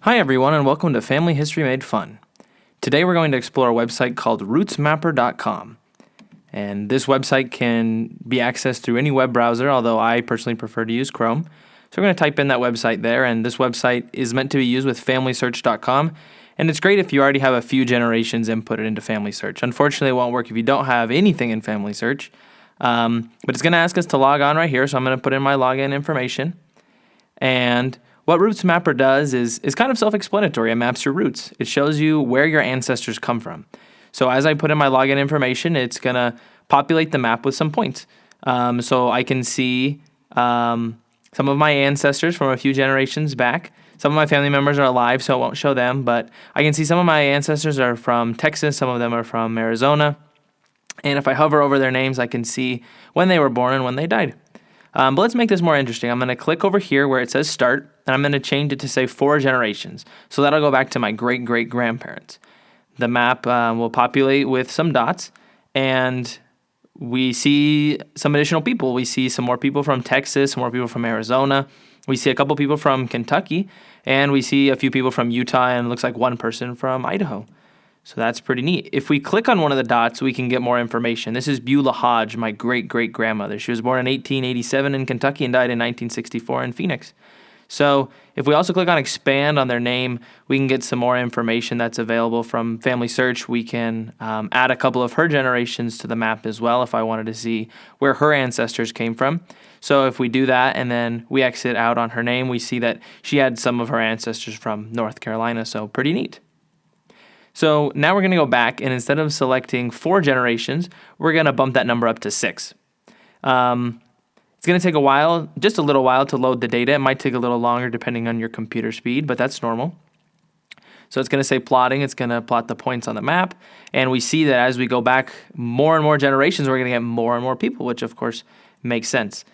Hi everyone and welcome to Family History Made Fun. Today we're going to explore a website called rootsmapper.com. And this website can be accessed through any web browser, although I personally prefer to use Chrome. So we're going to type in that website there, and this website is meant to be used with FamilySearch.com. And it's great if you already have a few generations inputted into Family Search. Unfortunately, it won't work if you don't have anything in Family Search. But it's going to ask us to log on right here, so I'm going to put in my login information. And what Roots Mapper does is kind of self-explanatory. It maps your roots. It shows you where your ancestors come from. So as I put in my login information, it's going to populate the map with some points. So I can see some of my ancestors from a few generations back. Some of my family members are alive, so it won't show them. But I can see some of my ancestors are from Texas. Some of them are from Arizona. And if I hover over their names, I can see when they were born and when they died. But let's make this more interesting. I'm going to click over here where it says start, and I'm going to change it to say 4 generations. So that'll go back to my great-great-grandparents. The map will populate with some dots, and we see some additional people. We see some more people from Texas, some more people from Arizona. We see a couple people from Kentucky, and we see a few people from Utah, and it looks like one person from Idaho. So that's pretty neat. If we click on one of the dots, we can get more information. This is Beulah Hodge, my great-great-grandmother. She was born in 1887 in Kentucky and died in 1964 in Phoenix. So if we also click on expand on their name, we can get some more information that's available from Family Search. We can add a couple of her generations to the map as well if I wanted to see where her ancestors came from. So if we do that and then we exit out on her name, we see that she had some of her ancestors from North Carolina, so pretty neat. So now we're going to go back, and instead of selecting 4 generations, we're going to bump that number up to 6. It's going to take a while, just a little while, to load the data. It might take a little longer depending on your computer speed, but that's normal. So it's going to say plotting. It's going to plot the points on the map, and we see that as we go back more and more generations, we're going to get more and more people, which of course makes sense.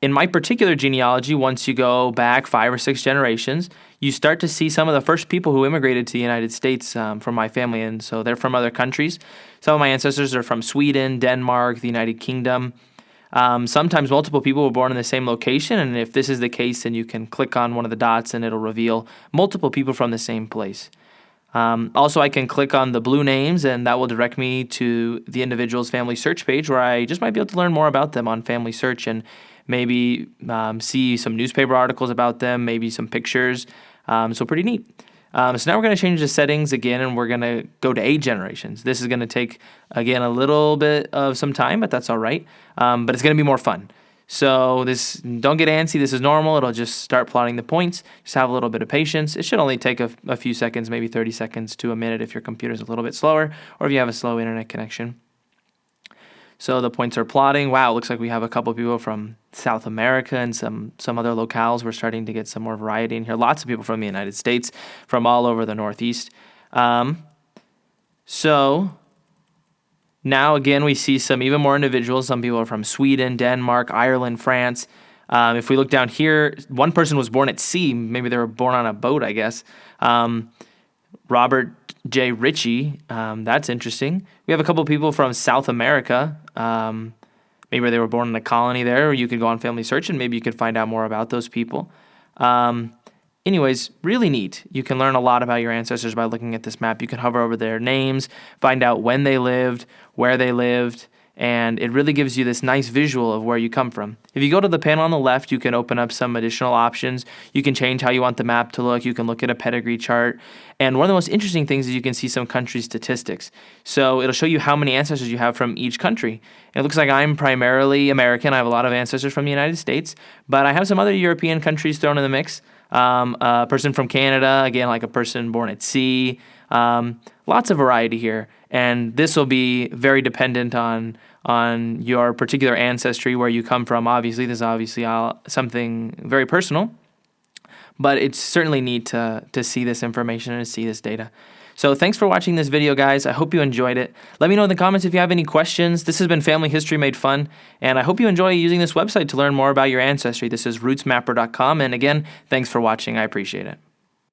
In my particular genealogy, once you go back 5 or 6 generations, you start to see some of the first people who immigrated to the United States from my family, and so they're from other countries. Some of my ancestors are from Sweden, Denmark, the United Kingdom. Sometimes multiple people were born in the same location, and if this is the case, then you can click on one of the dots and it'll reveal multiple people from the same place. Also, I can click on the blue names, and that will direct me to the individual's Family Search page, where I just might be able to learn more about them on Family Search and maybe see some newspaper articles about them, maybe some pictures. So pretty neat. So now we're going to change the settings again, and we're going to go to 8 generations. This is going to take, again, a little bit of some time, but that's all right. But it's going to be more fun. So don't get antsy. This is normal. It'll just start plotting the points. Just have a little bit of patience. It should only take a few seconds, maybe 30 seconds to a minute if your computer's a little bit slower or if you have a slow internet connection. So the points are plotting. Wow, it looks like we have a couple people from South America and some other locales. We're starting to get some more variety in here. Lots of people from the United States, from all over the Northeast. So now, again, we see some even more individuals. Some people are from Sweden, Denmark, Ireland, France. If we look down here, one person was born at sea. Maybe they were born on a boat, I guess. Robert J. Ritchie, that's interesting. We have a couple of people from South America. Maybe they were born in a colony there, or you could go on Family Search and maybe you could find out more about those people. Anyways, really neat. You can learn a lot about your ancestors by looking at this map. You can hover over their names, find out when they lived, where they lived, and it really gives you this nice visual of where you come from. If you go to the panel on the left, you can open up some additional options. You can change how you want the map to look. You can look at a pedigree chart. And one of the most interesting things is you can see some country statistics. So it'll show you how many ancestors you have from each country. And it looks like I'm primarily American. I have a lot of ancestors from the United States, but I have some other European countries thrown in the mix. A person from Canada, again, like a person born at sea. Lots of variety here. And this will be very dependent on your particular ancestry, where you come from. Obviously, this is obviously something very personal, but it's certainly neat to see this information and to see this data. So thanks for watching this video, guys. I hope you enjoyed it. Let me know in the comments if you have any questions. This has been Family History Made Fun, and I hope you enjoy using this website to learn more about your ancestry. This is rootsmapper.com, and again, thanks for watching. I appreciate it.